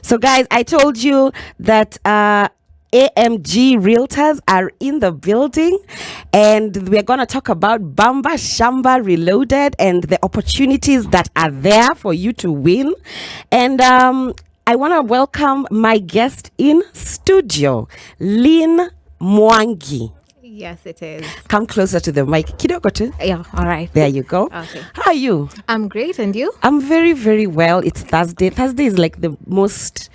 So, guys, I told you that AMG Realtors are in the building, and we're going to talk about Bamba Shamba Reloaded and the opportunities that are there for you to win. And I want to welcome my guest in studio, Lynn Mwangi. Yes, it is. Come closer to the mic. Kidogo tu. Yeah, all right. There you go. Okay. How are you? I'm great, and you? I'm very, very well. It's Thursday. Thursday is like the most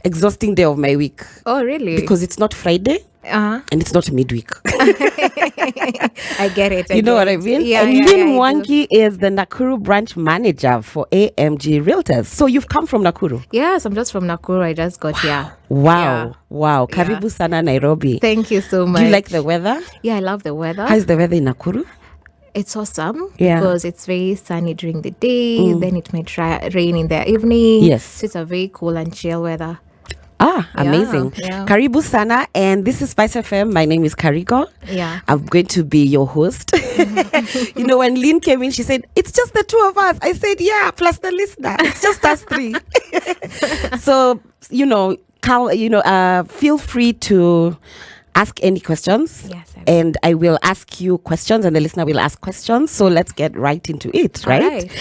exhausting day of my week Oh, really? because it's not Friday Uh-huh. and it's not midweek. I get it. You know what I mean? Yeah, and yeah, Lynn yeah, I do. Mwangi is the Nakuru branch manager for AMG Realtors. So you've come from Nakuru. Yes, I'm just from Nakuru. I just got here. Wow. Wow. Yeah. Karibu sana Nairobi. Thank you so much. Do you like the weather? Yeah, I love the weather. How's the weather in Nakuru? It's awesome Yeah. because it's very sunny during the day. Then it may rain in the evening. Yes. So it's a very cool and chill weather. Ah, Yeah, amazing. yeah. Karibu sana, and this is SpiceFM. My name is Karigo. Yeah. I'm going to be your host. You know, when Lynn came in, she said, it's just the two of us. I said, yeah, plus the listener. It's just us three. So, feel free to ask any questions. Yes, I will. And I will ask you questions and the listener will ask questions. So let's get right into it, All right? right.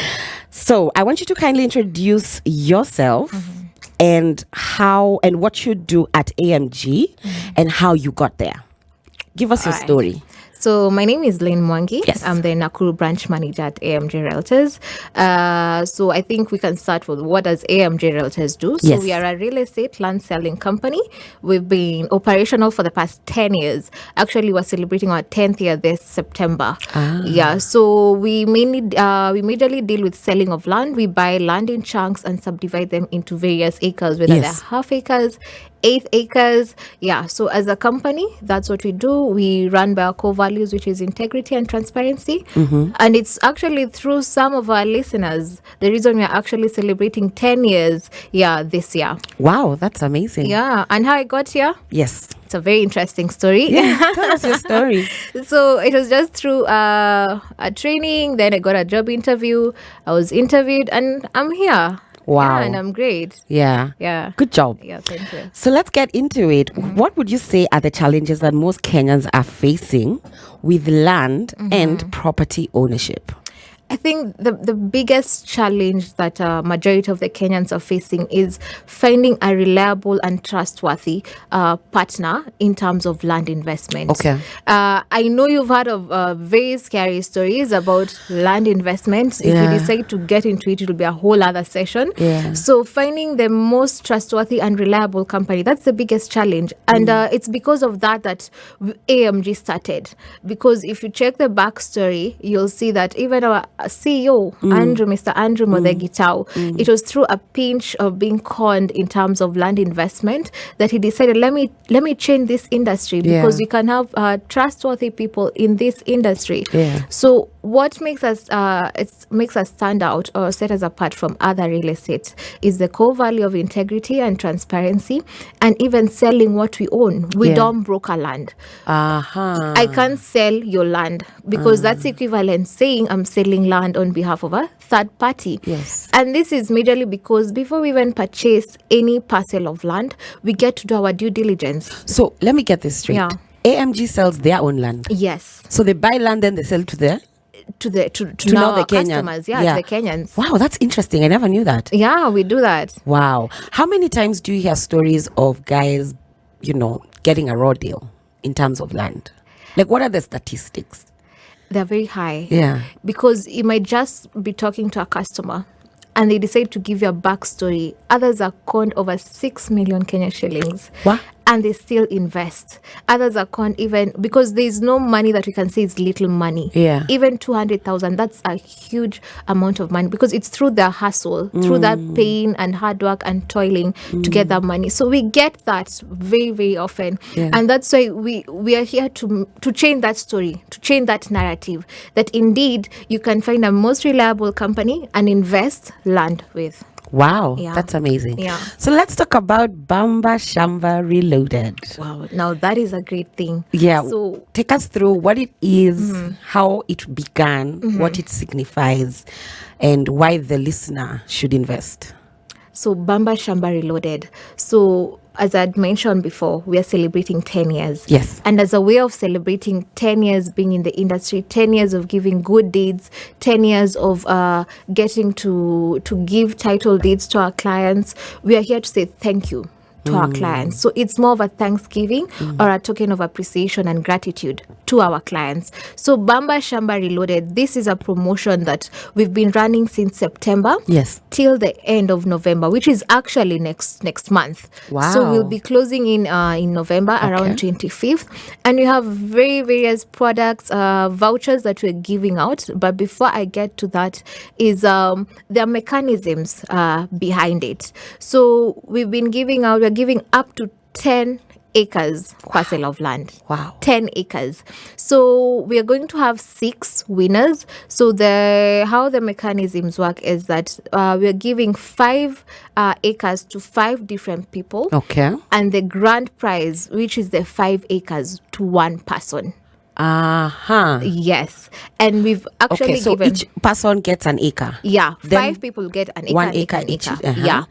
So I want you to kindly introduce yourself and how and what you do at AMG and how you got there. Give us your All right. story. So my name is Lynn Mwangi. Yes. I'm the Nakuru branch manager at AMG Realtors. So I think we can start with what does AMG Realtors do? So Yes. we are a real estate land selling company. We've been operational for the past 10 years. Actually, we're celebrating our 10th year this September. Yeah. So we majorly deal with selling of land. We buy land in chunks and subdivide them into various acres, whether Yes. they're half acres, 8 acres. Yeah. So as a company, that's what we do. We run by our core values, which is integrity and transparency. And it's actually through some of our listeners, the reason we're actually celebrating 10 years, this year. Wow, that's amazing. Yeah. And how I got here? Yes. It's a very interesting story. Tell us your story. So it was just through a training. Then I got a job interview. I was interviewed and I'm here. Wow. Yeah, and I'm great. Yeah. Yeah. Good job. Yeah, thank you. So let's get into it. What would you say are the challenges that most Kenyans are facing with land and property ownership? I think the biggest challenge that majority of the Kenyans are facing is finding a reliable and trustworthy partner in terms of land investment. Okay. I know you've heard of very scary stories about land investments. If Yeah. we decide to get into it, it will be a whole other session. Yeah. So finding the most trustworthy and reliable company, that's the biggest challenge. And it's because of that AMG started. Because if you check the backstory, you'll see that even our CEO, Mr. Andrew Modegitao, it was through a pinch of being conned in terms of land investment that he decided, let me change this industry because Yeah. we can have trustworthy people in this industry. Yeah. So what makes us stand out or set us apart from other real estate is the core value of integrity and transparency, and even selling what we own. We Yeah. don't broker land. Uh-huh. I can't sell your land because that's equivalent saying I'm selling land on behalf of a third party. Yes. And this is majorly because before we even purchase any parcel of land, we get to do our due diligence. So let me get this straight. Yeah. AMG sells their own land. Yes. So they buy land and they sell to the To now now the our Kenyan. customers. Yeah, Yeah. to the Kenyans. Wow, that's interesting. I never knew that. Yeah, we do that. Wow. How many times do you hear stories of guys, getting a raw deal in terms of land? Like, what are the statistics? They're very high. Yeah. Because you might just be talking to a customer and they decide to give you a backstory. Others are conned over 6 million Kenya shillings. What? And they still invest. Others are conned even because there's no money that we can say is little money. Yeah. Even 200,000, that's a huge amount of money because it's through their hustle, through that pain and hard work and toiling to get that money. So we get that very, very often. Yeah. And that's why we are here to change that story, to change that narrative, that indeed you can find a most reliable company and invest land with. Wow, Yeah. that's amazing. Yeah. So let's talk about Bamba Shamba Reloaded. Wow, now that is a great thing. Yeah. So Take us through what it is, how it began, what it signifies, and why the listener should invest. So Bamba Shamba Reloaded. So as I'd mentioned before, we are celebrating 10 years. Yes. And as a way of celebrating 10 years being in the industry, 10 years of giving good deeds, 10 years of getting to give title deeds to our clients, we are here to say thank you to our clients. So it's more of a thanksgiving or a token of appreciation and gratitude to our clients. So Bamba Shamba Reloaded, this is a promotion that we've been running since September till the end of November, which is actually next month. Wow. So we'll be closing in November around 25th, and we have various products, vouchers that we're giving out. But before I get to that, is there are mechanisms behind it. So we're giving up to 10 acres parcel of land. Wow. 10 acres. So we are going to have 6 winners. So how the mechanisms work is that we are giving 5 acres to 5 different people. Okay. And the grand prize, which is the 5 acres, to 1 person. Yes. And we've actually so given... each person gets an acre. Yeah. Then 5 people get an acre. 1 acre each. Yeah.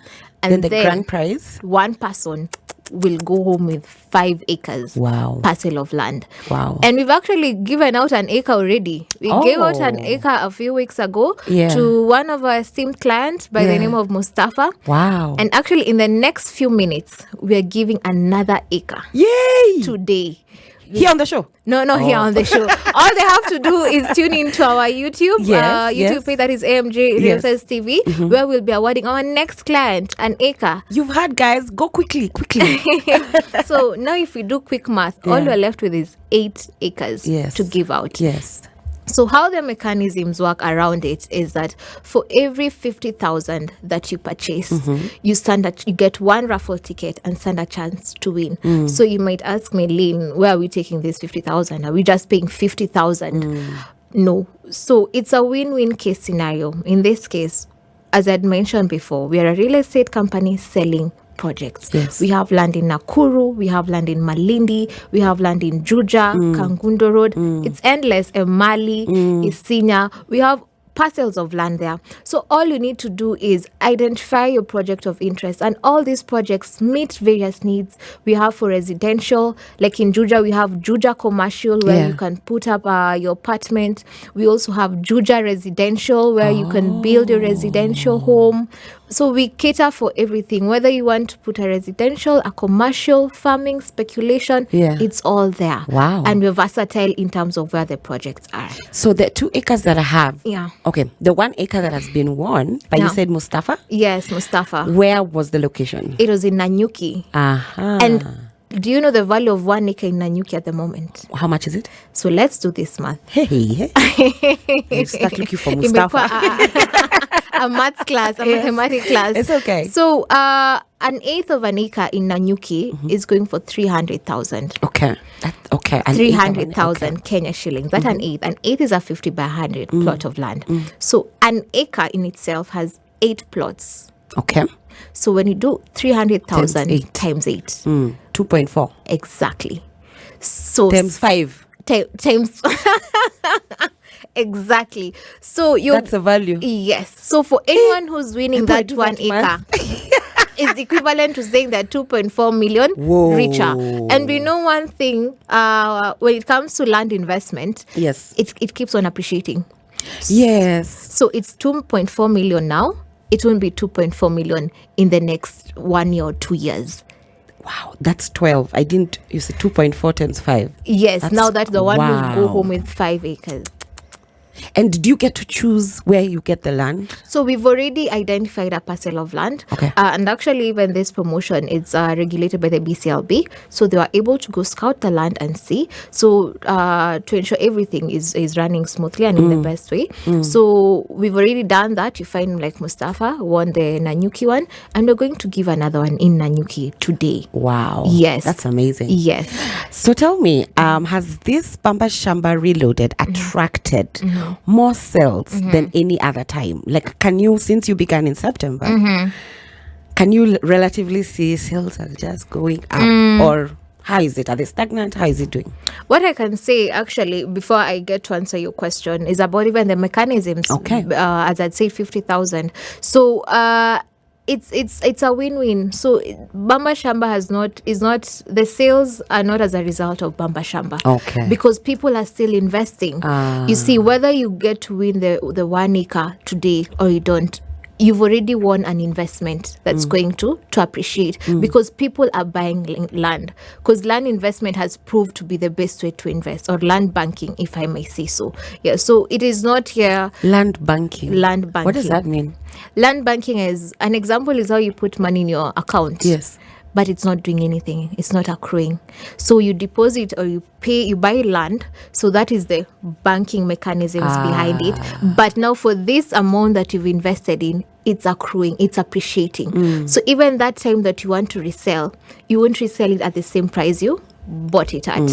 And then the grand prize? 1 person will go home with 5 acres. Wow. Parcel of land. Wow. And we've actually given out an acre already. We gave out an acre a few weeks ago to one of our esteemed clients by the name of Mustafa. Wow. And actually in the next few minutes, we are giving another acre. Yay! Today. Here on the show? No, here on the show. All they have to do is tune into our YouTube page, that is AMG Realtors TV, where we'll be awarding our next client an acre. You've heard, guys. Go quickly. So now if we do quick math, all we're left with is 8 acres to give out. Yes. So how the mechanisms work around it is that for every 50,000 that you purchase, you get 1 raffle ticket and stand a chance to win. So you might ask me, Lynn, where are we taking this 50,000? Are we just paying 50,000? No. So it's a win-win case scenario. In this case, as I'd mentioned before, we are a real estate company selling projects. Yes. We have land in Nakuru, we have land in Malindi, we have land in Juja, Kangundo Road. It's endless. Emali, Isinya. We have parcels of land there. So all you need to do is identify your project of interest, and all these projects meet various needs. We have for residential, like in Juja, we have Juja commercial where you can put up your apartment. We also have Juja residential where you can build a residential home. So we cater for everything, whether you want to put a residential, a commercial, farming, speculation, it's all there. Wow. And we're versatile in terms of where the projects are. So the 2 acres that I have, Yeah. okay, the 1 acre that has been won, but you said Mustafa? Yes, Mustafa. Where was the location? It was in Nanyuki. And do you know the value of 1 acre in Nanyuki at the moment? How much is it? So let's do this math. Hey. You start looking for Mustafa. A maths class, a mathematics class. It's okay. So an eighth of an acre in Nanyuki is going for 300,000. Okay. 300,000 Kenya shillings. That's an eighth. An eighth is a 50 by 100 plot of land. So an acre in itself has 8 plots. Okay. So when you do 300,000 times 8. 2.4. Exactly. So times 5. Times exactly. So that's the value. Yes. So for anyone who's winning that 1 acre, is equivalent to saying that 2.4 million richer. And we know one thing, when it comes to land investment, it keeps on appreciating. Yes. So it's 2.4 million now. It won't be 2.4 million in the next 1 year or 2 years. Wow, that's 12. You said 2.4 times 5. Yes, now that's the one who'll go home with 5 acres. And do you get to choose where you get the land? So we've already identified a parcel of land. Okay. And actually, even this promotion is regulated by the BCLB. So they were able to go scout the land and see. So to ensure everything is running smoothly and in the best way. So we've already done that. You find like Mustafa won the Nanyuki one. And we're going to give another one in Nanyuki today. Wow. Yes. That's amazing. Yes. So tell me, has this Bamba Shamba Reloaded attracted more sales than any other time? Like, since you began in September, can you relatively see sales are just going up? Or how is it? Are they stagnant? How is it doing? What I can say, actually, before I get to answer your question, is about even the mechanisms. Okay. As I'd say, 50,000. So it's a win-win. So Bamba Shamba is not the sales are not as a result of Bamba Shamba. Okay. Because people are still investing. You see, whether you get to win the 1 acre today or you don't, you've already won an investment that's going to appreciate, because people are buying land, because land investment has proved to be the best way to invest, or land banking, if I may say so. Yeah, so it is not here. Land banking. What does that mean? Land banking is an example, is how you put money in your account. Yes. But it's not doing anything. It's not accruing. So you deposit or you pay, you buy land. So that is the banking mechanisms behind it. But now for this amount that you've invested in, it's accruing, it's appreciating. So even that time that you want to resell, you won't resell it at the same price you bought it at.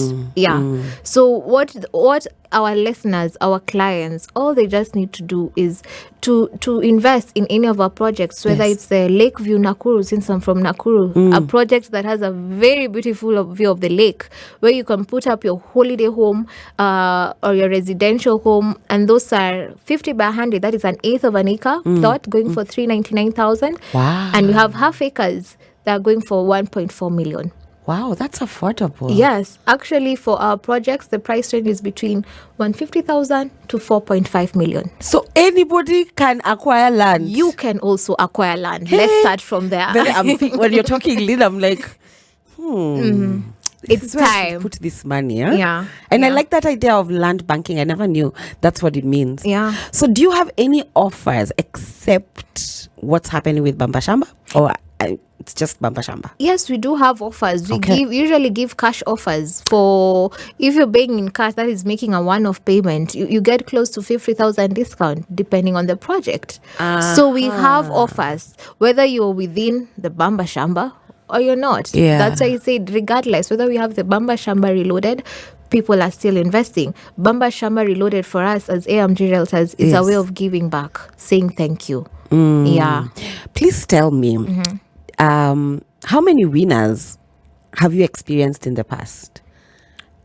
So what our listeners, our clients, all they just need to do is to invest in any of our projects, whether it's the Lakeview Nakuru, since I'm from Nakuru, a project that has a very beautiful view of the lake, where you can put up your holiday home or your residential home, and those are 50 by 100. That is an eighth of an acre plot going for 399,000. Wow. And you have half acres that are going for 1.4 million. Wow, that's affordable. Yes, actually, for our projects, the price range is between 150,000 to 4.5 million. So anybody can acquire land. You can also acquire land. Let's start from there. When you're talking Lynn, I'm like, It's where I should time. put this money. Huh? Yeah. And I like that idea of land banking. I never knew that's what it means. Yeah. So do you have any offers except what's happening with Bamba Shamba? Or it's just Bamba Shamba? Yes, we do have offers. We Okay. usually give cash offers for, if you're paying in cash, that is making a one-off payment. You get close to 50,000 discount depending on the project. So we have offers, whether you're within the Bamba Shamba or you're not. Yeah. That's why I said, regardless, whether we have the Bamba Shamba Reloaded, people are still investing. Bamba Shamba Reloaded for us as AMG Realtors is a way of giving back, saying thank you. Yeah. Please tell me, how many winners have you experienced in the past?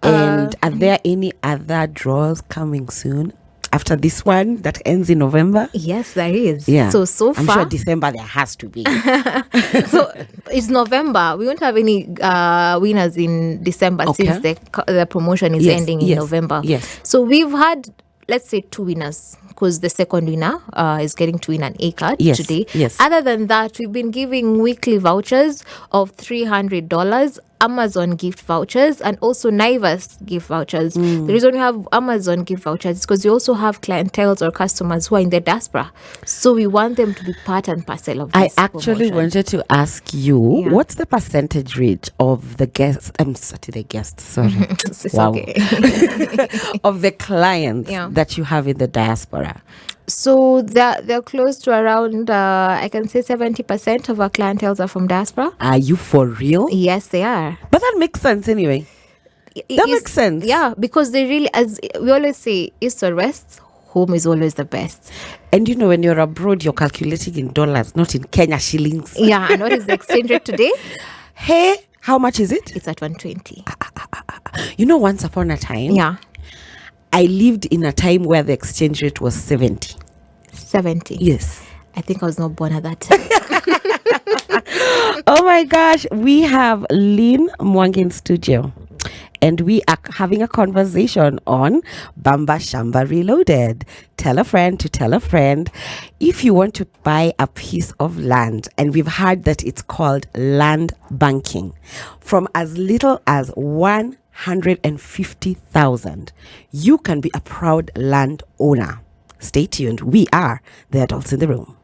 And are there any other draws coming soon after this one that ends in November? Yes, there is. Yeah. So I'm far, sure December there has to be. so it's November. We won't have any winners in December since the promotion is ending in November. Yes. So we've had, let's say, 2 winners, because the second winner is getting to win an acre today. Yes. Other than that, we've been giving weekly vouchers of $300, Amazon gift vouchers, and also Naivas gift vouchers. The reason we have Amazon gift vouchers is because we also have clientele or customers who are in the diaspora. So we want them to be part and parcel of this I actually promotion. wanted to ask you, what's the percentage rate of the guests? I'm sorry, the guests. Sorry. It's Wow. okay. Of the clients that you have in the diaspora. So they're close to around, I can say 70% of our clientele are from diaspora. Are you for real? Yes, they are. But that makes sense anyway. That makes sense. Yeah, because they really, as we always say, east or west, home is always the best. And you know, when you're abroad, you're calculating in dollars, not in Kenya shillings. Yeah, and what is the exchange rate today? Hey, how much is it? It's at 120. You know, once upon a time, Yeah, I lived in a time where the exchange rate was 70. 70. Yes. I think I was not born at that time. Oh my gosh, we have Lynn Mwangi in studio, and we are having a conversation on Bamba Shamba Reloaded. Tell a friend to tell a friend. If you want to buy a piece of land, and we've heard that it's called land banking, from as little as 150,000, you can be a proud land owner. Stay tuned. We are the adults in the room.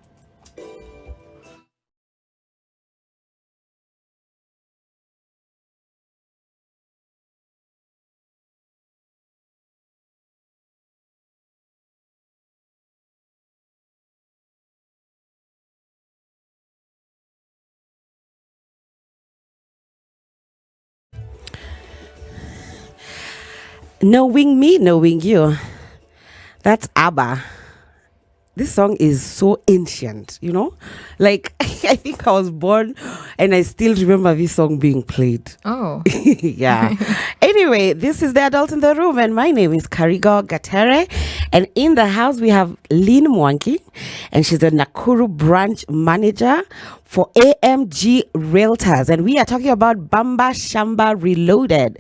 Knowing me, knowing you. That's ABBA. this song is so ancient, you know? Like, I think I was born and I still remember this song being played. Oh. Yeah. Anyway, this is the Adult in the Room, and my name is Karigo Gatere. And in the house, we have Lynn Mwangi, and she's the Nakuru branch manager for AMG Realtors. And we are talking about Bamba Shamba Reloaded.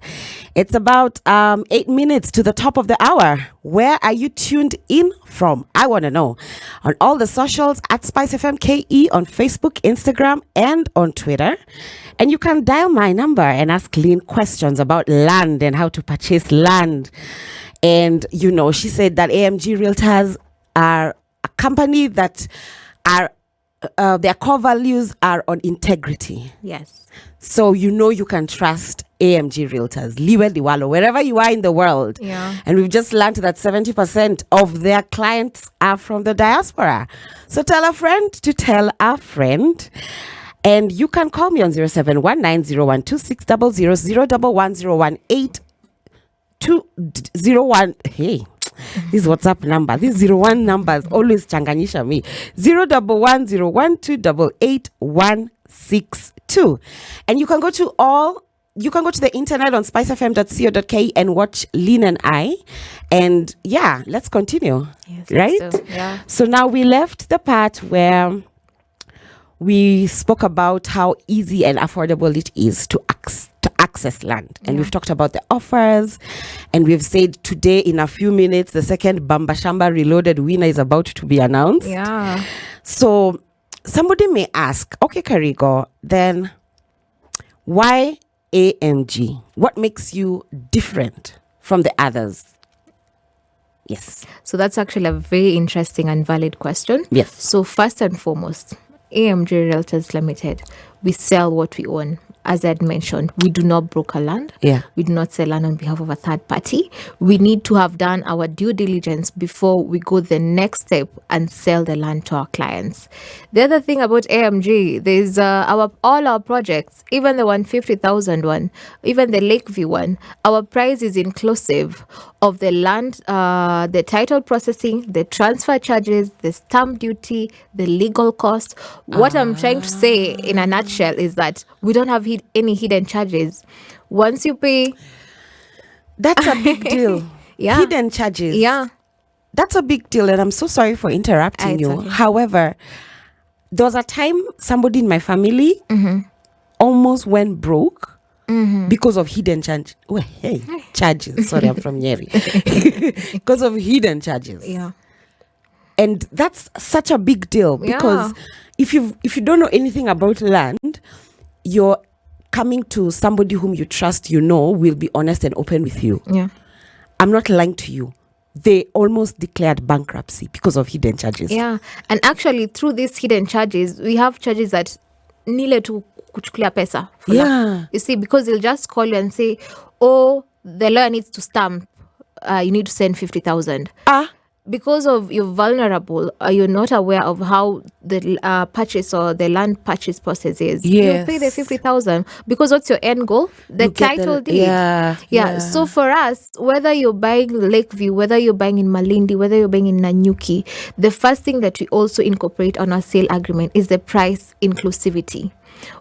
It's about 8 minutes to the top of the hour. Where are you tuned in from? I want to know. On all the socials at SpiceFM KE on Facebook, Instagram, and on Twitter. And you can dial my number and ask Lynn questions about land and how to purchase land. And, you know, she said that AMG Realtors are a company that are, their core values are on integrity. Yes. So, you know, you can trust AMG Realtors, Liwe Liwalo, wherever you are in the world. Yeah. And we've just learned that 70% of their clients are from the diaspora. So tell a friend to tell a friend. And you can call me on 0719012600 01018 Hey, this WhatsApp number, these 01 numbers always changanyisha me. 01101288162. And you can go to the internet on spicefm.co.ke and watch Lynn and I. And yeah, let's continue. Yes, right? Yeah. So now we left the part where we spoke about how easy and affordable it is to access land. And we've talked about the offers. And we've said today, in a few minutes, the second Bamba Shamba Reloaded winner is about to be announced. Yeah. So somebody may ask, okay, Karigo, then why AMG? What makes you different from the others? Yes. So that's actually a very interesting and valid question. Yes. So first and foremost, AMG Realtors Limited, we sell what we own. As I had mentioned, we do not broker land. Yeah. We do not sell land on behalf of a third party. We need to have done our due diligence before we go the next step and sell the land to our clients. The other thing about AMG, there's all our projects, even the 150,000 one, even the Lakeview one, our price is inclusive of the land, the title processing, the transfer charges, the stamp duty, the legal cost. What I'm trying to say in a nutshell is that we don't have any hidden charges. Once you pay, that's a big deal. Yeah. Hidden charges. Yeah. That's a big deal. And I'm so sorry for interrupting you. Okay. However, there was a time somebody in my family almost went broke because of hidden charges. Oh, hey, charges. Sorry, I'm from Nyeri. Because of hidden charges. Yeah. And that's such a big deal because if you don't know anything about land, you're coming to somebody whom you trust, you know, will be honest and open with you. Yeah. I'm not lying to you. They almost declared bankruptcy because of hidden charges. Yeah. And actually, through these hidden charges, we have charges that nile to kuchukulia pesa. Yeah. You see, because they'll just call you and say, oh, the lawyer needs to stamp. You need to send 50,000. Because of you're vulnerable, you're not aware of how the purchase or the land purchase process is. Yes. You pay the 50,000 because what's your end goal? The title deed. Yeah. So for us, whether you're buying Lakeview, whether you're buying in Malindi, whether you're buying in Nanyuki, the first thing that we also incorporate on our sale agreement is the price inclusivity.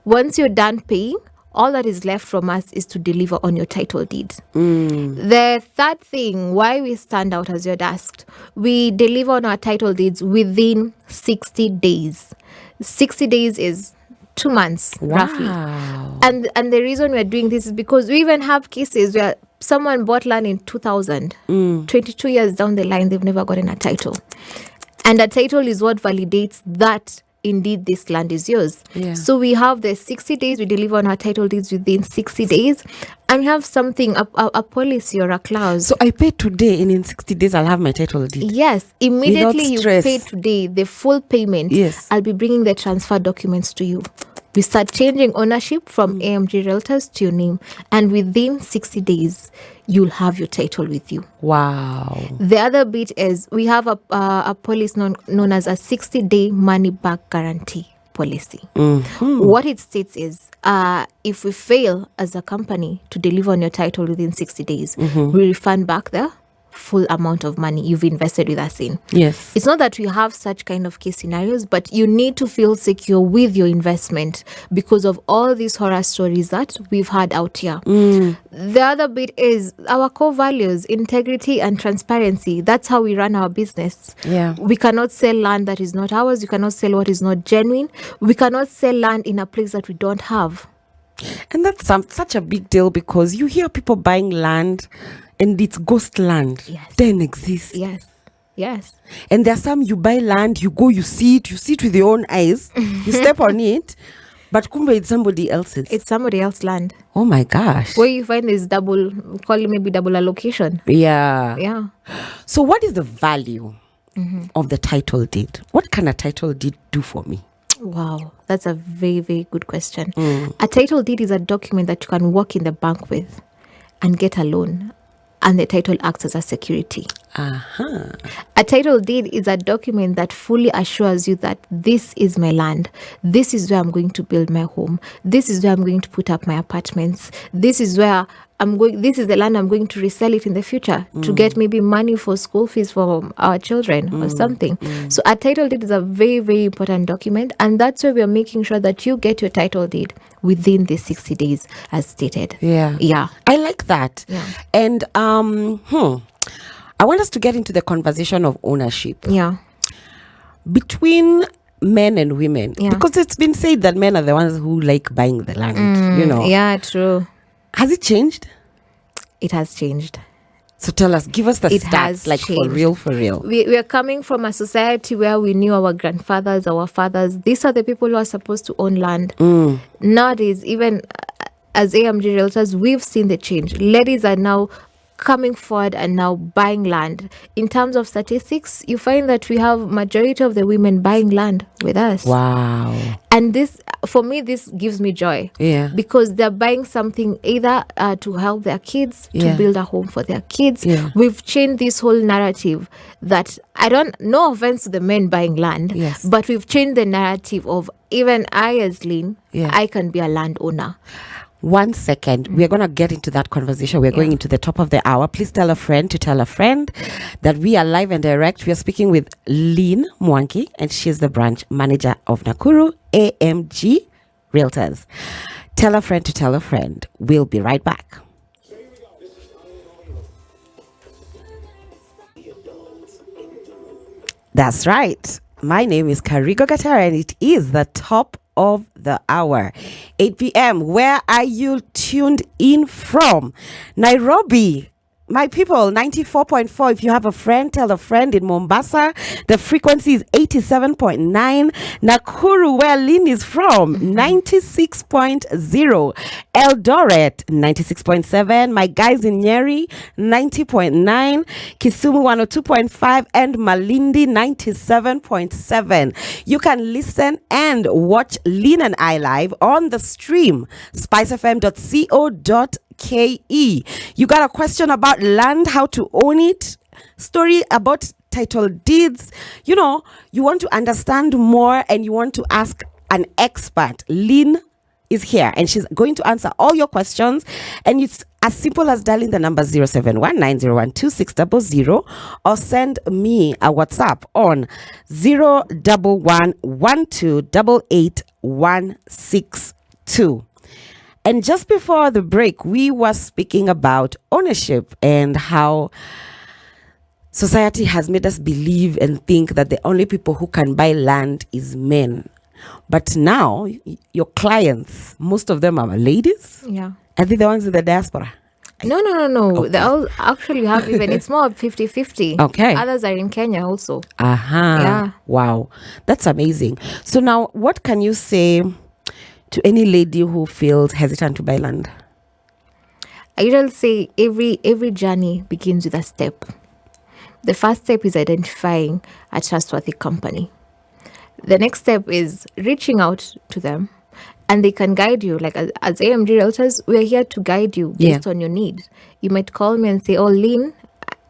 Once you're done paying, all that is left from us is to deliver on your title deed. The third thing, why we stand out, as you had asked, we deliver on our title deeds within 60 days. 60 days is 2 months, roughly. And the reason we're doing this is because we even have cases where someone bought land in 2000, 22 years down the line, they've never gotten a title. And a title is what validates that indeed this land is yours. So we have the 60 days, we deliver on our title deeds within 60 days, and we have something, a policy or a clause. So I pay today and in 60 days I'll have my title deed. Yes, immediately you stress. pay today the full payment. Yes. I'll be bringing the transfer documents to you. We start changing ownership from AMG Realtors to your name, and within 60 days you'll have your title with you. Wow. The other bit is we have a policy known as a 60-day money-back guarantee policy. What it states is if we fail as a company to deliver on your title within 60 days, we refund back the full amount of money you've invested with us in. Yes. It's not that we have such kind of case scenarios, but you need to feel secure with your investment because of all these horror stories that we've had out here. The other bit is our core values, integrity and transparency. That's how we run our business. Yeah. We cannot sell land that is not ours. You cannot sell what is not genuine. We cannot sell land in a place that we don't have. And that's such a big deal because you hear people buying land and it's ghost land. Yes. Doesn't exist. Yes. And there's some you buy land, you go, you see it with your own eyes, you step on it, but kumbe it's somebody else's. It's somebody else's land. Oh my gosh. Where you find this double, call it maybe double allocation. Yeah. So what is the value of the title deed? What can a title deed do for me? Wow, that's a very, very good question. A title deed is a document that you can walk in the bank with and get a loan, and the title acts as a security. A title deed is a document that fully assures you that this is my land. This is where I'm going to build my home. This is where I'm going to put up my apartments. This is where this is the land I'm going to resell it in the future to get maybe money for school fees for our children or something. So a title deed is a very, very important document, and that's where we're making sure that you get your title deed within the 60 days as stated. Yeah. I like that. Yeah. And I want us to get into the conversation of ownership. Yeah. Between men and women. Yeah. Because it's been said that men are the ones who like buying the land, Yeah, true. Has it changed? It has changed. So tell us, give us the It stats, has like changed. for real. We are coming from a society where we knew our grandfathers, our fathers. These are the people who are supposed to own land. Nowadays, even as AMG Realtors, we've seen the change. Ladies are now coming forward and now buying land. In terms of statistics, you find that we have majority of the women buying land with us. Wow. And this, for me, this gives me joy. Yeah. Because they're buying something either to help their kids, to build a home for their kids. Yeah. We've changed this whole narrative that no offense to the men buying land, Yes. but we've changed the narrative of even I as Lynn, Yeah. I can be a landowner. 1 second. We're going to get into that conversation. We're going into the top of the hour. Please tell a friend to tell a friend that we are live and direct. We are speaking with Lynn Mwangi, and she's the branch manager of Nakuru AMG Realtors. Tell a friend to tell a friend. We'll be right back. That's right. My name is Karigo Gatara, and it is the top of the hour, 8 p.m. Where are you tuned in from? Nairobi. My people, 94.4. If you have a friend, tell a friend. In Mombasa, the frequency is 87.9. Nakuru, where Lynn is from, 96.0. Eldoret, 96.7. My guys in Nyeri, 90.9. Kisumu, 102.5. And Malindi, 97.7. You can listen and watch Lynn and I live on the stream, spicefm.co.ke. You got a question about land, how to own it, story about title deeds, you want to understand more and you want to ask an expert. Lynn is here and she's going to answer all your questions, and it's as simple as dialing the number 071-901-2600 or send me a WhatsApp on 011-1288-162. And just before the break, we were speaking about ownership and how society has made us believe and think that the only people who can buy land is men. But now, your clients, most of them are ladies. Yeah. Are they the ones in the diaspora? No. Okay. They all actually have even, it's more of 50-50. Okay. Others are in Kenya also. Yeah. Wow. That's amazing. So now, what can you say to any lady who feels hesitant to buy land? I usually say every journey begins with a step. The first step is identifying a trustworthy company. The next step is reaching out to them, and they can guide you. Like as AMG Realtors, we are here to guide you based on your need. You might call me and say, "Oh, Lynn,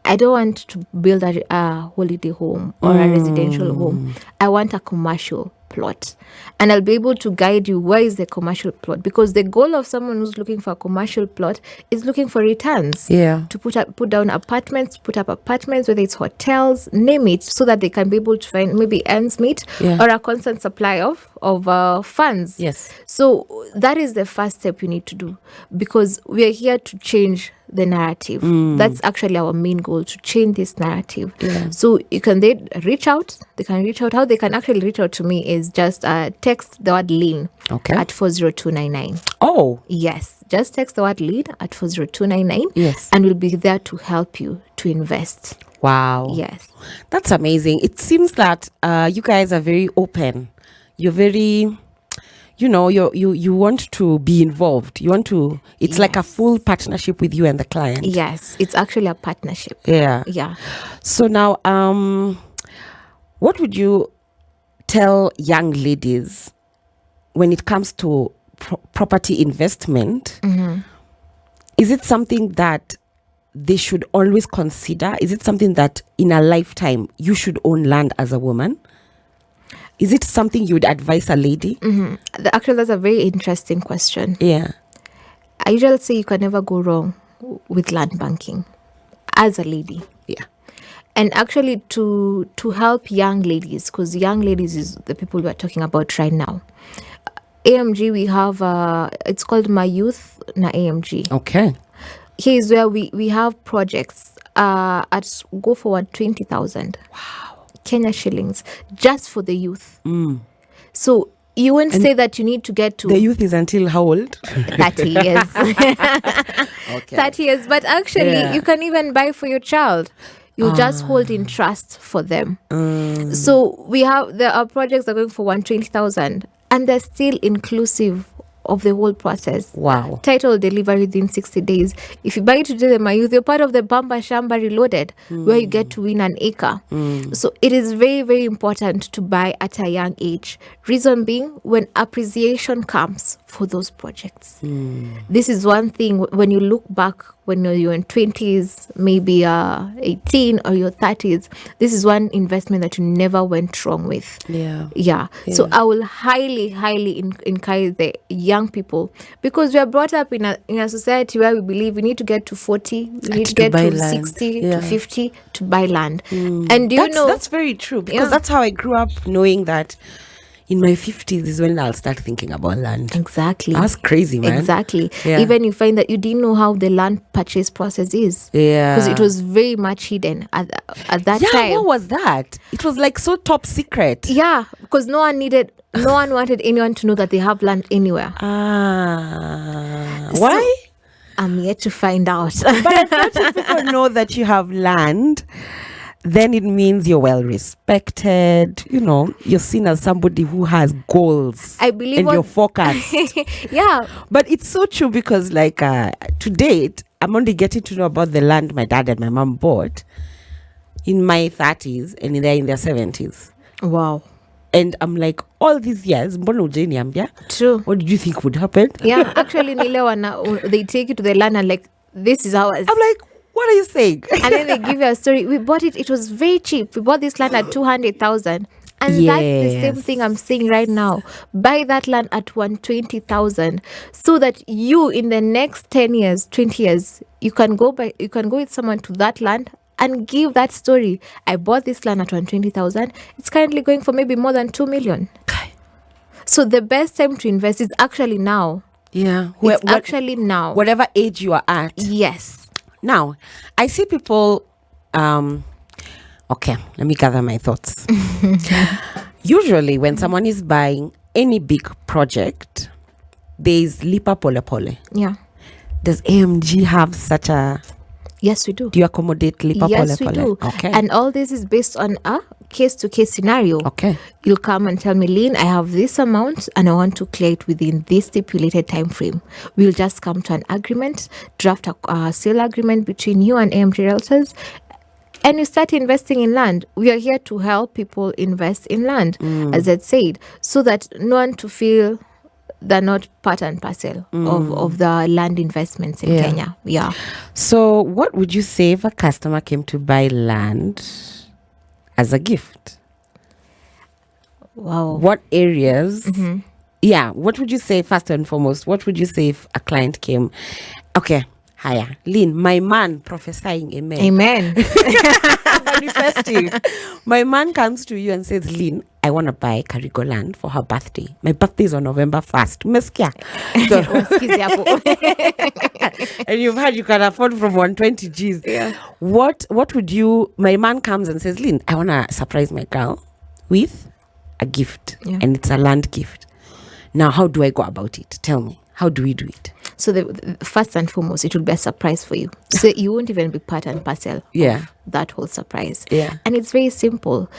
I don't want to build a holiday home or a residential home. I want a commercial plot, and I'll be able to guide you where is the commercial plot, because the goal of someone who's looking for a commercial plot is looking for returns. Yeah. To put up apartments, whether it's hotels, name it, so that they can be able to find maybe ends meet or a constant supply of funds. Yes. So that is the first step you need to do, because we are here to change the narrative. That's actually our main goal, to change this narrative. So they can reach out. How they can actually reach out to me is just text the word lean at 40299. Oh, yes, just text the word lean at 40299. Yes. And we'll be there to help you to invest. Wow. Yes, That's amazing. It seems that you guys are very open. You're very, you want to be involved. You want to, it's like a full partnership with you and the client. yes, it's actually a partnership. Yeah. Yeah. So now, what would you tell young ladies when it comes to property investment? Is it something that they should always consider? Is it something that in a lifetime you should own land as a woman? Is it something you would advise a lady? Actually, that's a very interesting question. Yeah. I usually say you can never go wrong with land banking as a lady. Yeah. And actually to help young ladies, because young ladies is the people we are talking about right now. AMG, we have, it's called My Youth na AMG. Okay. Here is where we have projects go for 120,000. Wow. Kenya shillings just for the youth. So you wouldn't say that you need to get to The youth is until how old? 30 years. Okay. 30 years. But actually, you can even buy for your child. You'll just hold in trust for them. So there are projects that are going for 120,000, and they're still inclusive of the whole process. Wow. Title delivery within 60 days. If you buy it today, my youth, you're part of the Bamba Shamba Reloaded, where you get to win an acre. So it is very, very important to buy at a young age. Reason being, when appreciation comes for those projects. This is one thing, when you look back, when you're in 20s, maybe 18 or your 30s, this is one investment that you never went wrong with. Yeah. So I will highly, highly encourage the young people, because we are brought up in a society where we believe we need to get to 40, we need to get to land. 60 to 50 to buy land. And That's very true, because that's how I grew up, knowing that in my 50s is when I'll start thinking about land. Exactly. That's crazy, man. Exactly. Yeah. Even you find that you didn't know how the land purchase process is. Yeah. Because it was very much hidden at that time. Yeah, what was that? It was like so top secret. Yeah, because no one wanted anyone to know that they have land anywhere. Why? I'm yet to find out. But I thought if people know that you have land, then it means you're well respected. You're seen as somebody who has goals. I believe and you're focused. Yeah. But it's so true, because to date, I'm only getting to know about the land my dad and my mom bought in my 30s, and they're in their 70s. Wow. And I'm like, all these years, mbona hujaniambia? True. What did you think would happen? Yeah, actually, they take you to the land and like, this is ours. I'm like, what are you saying? And then they give you a story. We bought it was very cheap. We bought this land at 200,000. And that's the same thing I'm saying right now. Buy that land at 120,000, so that you, in the next 10 years, 20 years, you can go with someone to that land and give that story. I bought this land at 120,000. It's currently going for maybe more than 2 million. So the best time to invest is actually now. Yeah. Actually now. Whatever age you are at. Yes. Now, I see people, okay, let me gather my thoughts. Usually, when someone is buying any big project, there is lipa pole pole. Yeah. Does AMG have such a... Yes, we do. Do you accommodate lipa pole pole? Yes, we do. Okay. And all this is based on a case-to-case scenario. Okay. You'll come and tell me, Lynn, I have this amount and I want to clear it within this stipulated time frame. We'll just come to an agreement, draft a sale agreement between you and AMG Realtors, and you start investing in land. We are here to help people invest in land, as I said, so that no one to feel they're not part and parcel of the land investments in Kenya. Yeah. So what would you say if a customer came to buy land as a gift? Wow. what areas? Yeah, what would you say first and foremost? What would you say if a client came? Okay, higher. Lynn, my man prophesying, amen. Amen. Manifesting. My man comes to you and says, Lynn, I want to buy Karigo land for her birthday. My birthday is on November 1st. Umesikia? So, and you've heard you can afford from 120 Gs. Yeah. What would you, my man comes and says, Lynn, I want to surprise my girl with a gift. Yeah. And it's a land gift. Now, how do I go about it? Tell me. How do we do it? So the first and foremost, it will be a surprise for you. So you won't even be part and parcel of that whole surprise. Yeah. And it's very simple.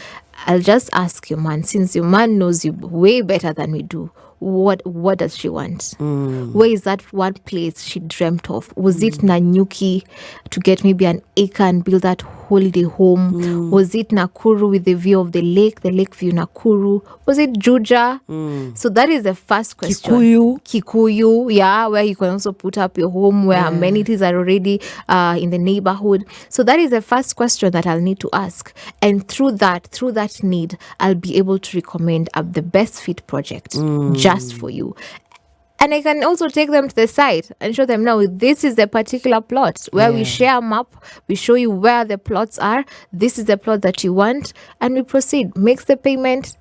I'll just ask your man, since your man knows you way better than we do, what does she want? Where is that one place she dreamt of? Was it Nanyuki to get maybe an acre and build that holiday home? Was it Nakuru with the view of the lake view Nakuru? Was it Juja? So that is the first question. Kikuyu, yeah, where you can also put up your home, where amenities are already in the neighborhood. So that is the first question that I'll need to ask. And through that need, I'll be able to recommend the best fit project just for you. And I can also take them to the site and show them, now, this is the particular plot where we share a map. We show you where the plots are. This is the plot that you want. And we proceed. Makes the payment.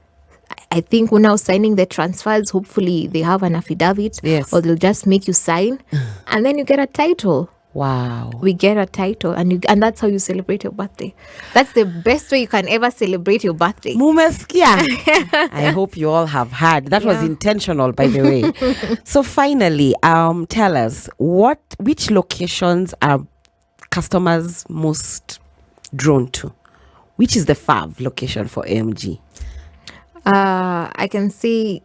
I think we're now signing the transfers. Hopefully they have an affidavit. Yes. Or they'll just make you sign. And then you get a title. Wow. We get a title, and that's how you celebrate your birthday. That's the best way you can ever celebrate your birthday. Mumeskia. I hope you all have heard. That was intentional, by the way. So finally, tell us which locations are customers most drawn to? Which is the fav location for AMG? I can say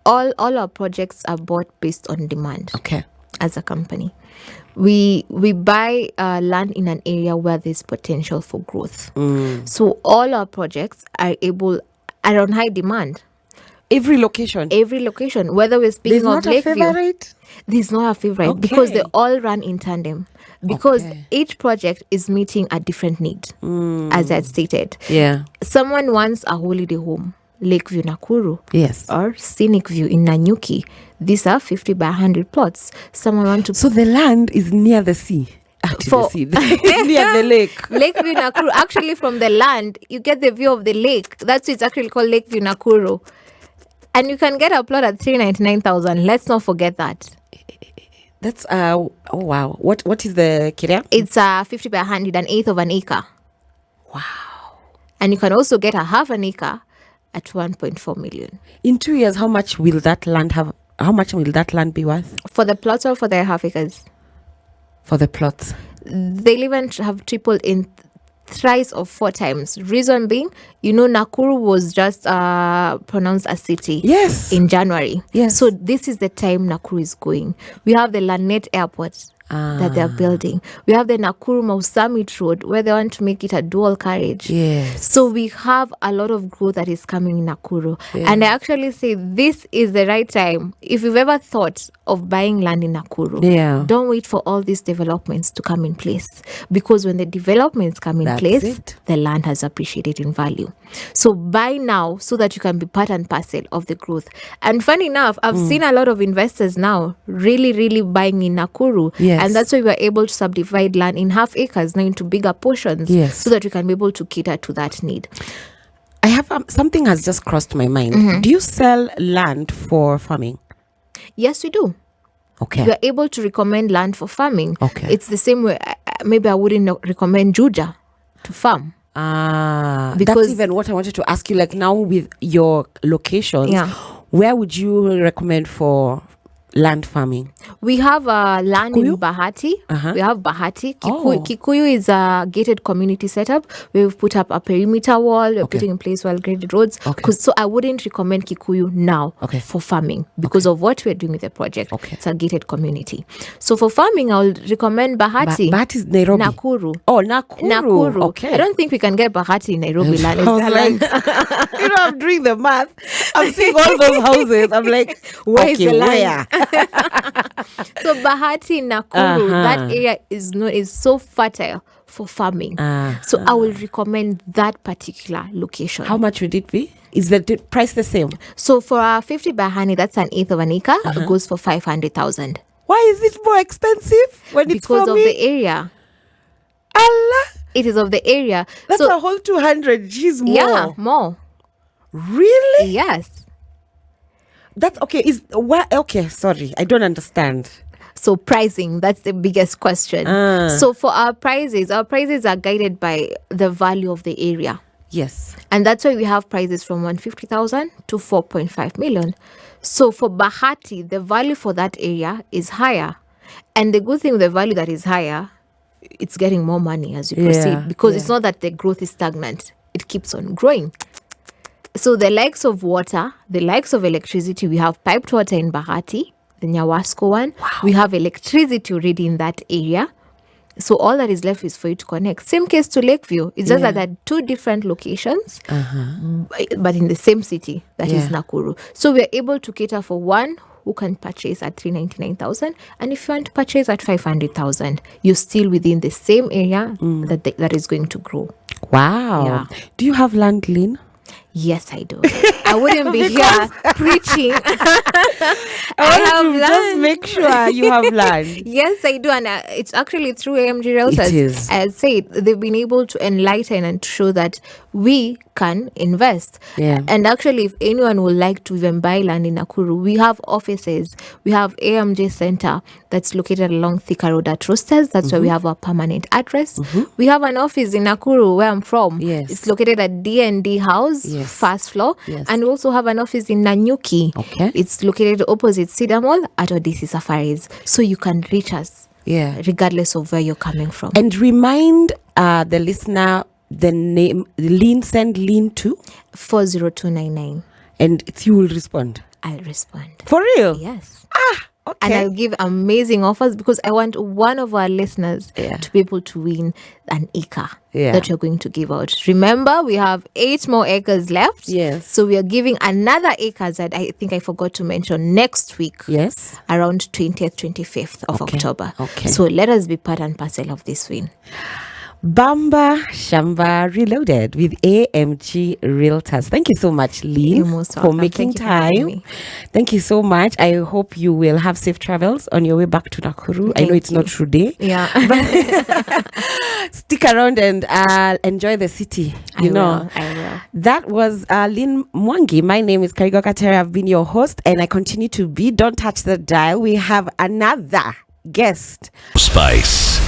all our projects are bought based on demand. Okay. As a company, we buy land in an area where there's potential for growth. So all our projects are on high demand. Every location, whether we're speaking of Lakeview, there's not a favorite because they all run in tandem. Because each project is meeting a different need, as I stated. Yeah, someone wants a holiday home, Lakeview Nakuru, or Scenic View in Nanyuki. These are 50 by 100 plots. Someone want to. So the land is near the sea. Near the lake. Lakeview Nakuru. Actually, from the land, you get the view of the lake. That's why it's actually called Lakeview Nakuru. And you can get a plot at 399,000. Let's not forget that. That's oh wow. What is the Kiria? It's 50 by 100, an eighth of an acre. Wow. And you can also get a half an acre at 1.4 million. In 2 years, how much will that land have? How much will that land be worth? For the plots or for the half acres? For the plots. They'll even have tripled in thrice or 4 times. Reason being, Nakuru was just pronounced a city in January. Yes. So this is the time Nakuru is going. We have the Lanet Airport that they're building. We have the Nakuru Mau Summit Road where they want to make it a dual carriage. Yes. So we have a lot of growth that is coming in Nakuru. Yeah. And I actually say this is the right time. If you've ever thought of buying land in Nakuru, don't wait for all these developments to come in place. Because when the developments come in place, the land has appreciated in value. So buy now so that you can be part and parcel of the growth. And funny enough, I've seen a lot of investors now really, really buying in Nakuru. Yes. And that's why we are able to subdivide land in half acres now into bigger portions so that we can be able to cater to that need. I have something has just crossed my mind. Do you sell land for farming? Yes, we do. Okay. We are able to recommend land for farming. Okay. It's the same way. Maybe I wouldn't recommend Juja to farm. Because that's even what I wanted to ask you. Like now with your locations, where would you recommend for land farming? We have land in Bahati. We have Bahati. Kikuyu is a gated community setup. We've put up a perimeter wall. We're putting in place well-graded roads. So I wouldn't recommend Kikuyu now for farming because of what we're doing with the project. It's a gated community. So for farming, I would recommend Bahati. Bahati is Nairobi. Nakuru. Oh, Nakuru. Okay. I don't think we can get Bahati in Nairobi land. I'm doing the math. I'm seeing all those houses. I'm like, where is the land? So Bahati Nakuru, that area is so fertile for farming. So I will recommend that particular location. How much would it be? Is the price the same? So for our 50 by 100, that's an eighth of an acre. It goes for 500,000. Why is it more expensive when it's Because farming? of the area. Allah, It is of the area. that's So a whole 200 G's more. yeah, more. Really? Yes. That's okay. Okay, sorry, I don't understand. So pricing, that's the biggest question. So for our prices are guided by the value of the area. Yes. And that's why we have prices from 150,000 to 4.5 million. So for Bahati, the value for that area is higher. And the good thing with the value that is higher, it's getting more money as you proceed, because it's not that the growth is stagnant. It keeps on growing. So the likes of water, the likes of electricity, we have piped water in Bahati, the Nyawasko one. Wow. We have electricity already in that area. So all that is left is for you to connect. Same case to Lakeview. It's just that there are two different locations, but in the same city, that is Nakuru. So we're able to cater for one who can purchase at 399,000, and if you want to purchase at 500,000, you're still within the same area that is going to grow. Wow. Yeah. Do you have land, Lynn? Yes, I do. I wouldn't be here preaching. I have just make sure you have land. Yes, I do. And it's actually through AMG Realtors. It is. I'd say they've been able to enlighten and to show that we can invest. Yeah. And actually, if anyone would like to even buy land in Nakuru, we have offices. We have AMG Center that's located along Thika Road at Roosters. That's where we have our permanent address. We have an office in Nakuru, where I'm from. Yes. It's located at D&D House, first floor. Yes. And we also have an office in Nanyuki. Okay. It's located opposite Cedar Mall at Odyssey Safaris. So you can reach us regardless of where you're coming from. And remind the listener the name, send Lynn to 40299. and you will respond. I'll respond. For real? Yes. Okay. And I'll give amazing offers because I want one of our listeners to be able to win an acre that we're going to give out. Remember, we have 8 more acres left. Yes. So we are giving another acre that I think I forgot to mention next week. Yes. Around 20th, 25th of October. Okay. So let us be part and parcel of this win. Bamba Shamba Reloaded with AMG Realtors. Thank you so much, Lynn, You're most for welcome. making Thank you for having time. me. Thank you so much. I hope you will have safe travels on your way back to Nakuru. I know it's not today. Yeah. Stick around and enjoy the city. I will. That was Lynn Mwangi. My name is Karigo Katera. I've been your host and I continue to be. Don't touch the dial. We have another guest. Spice.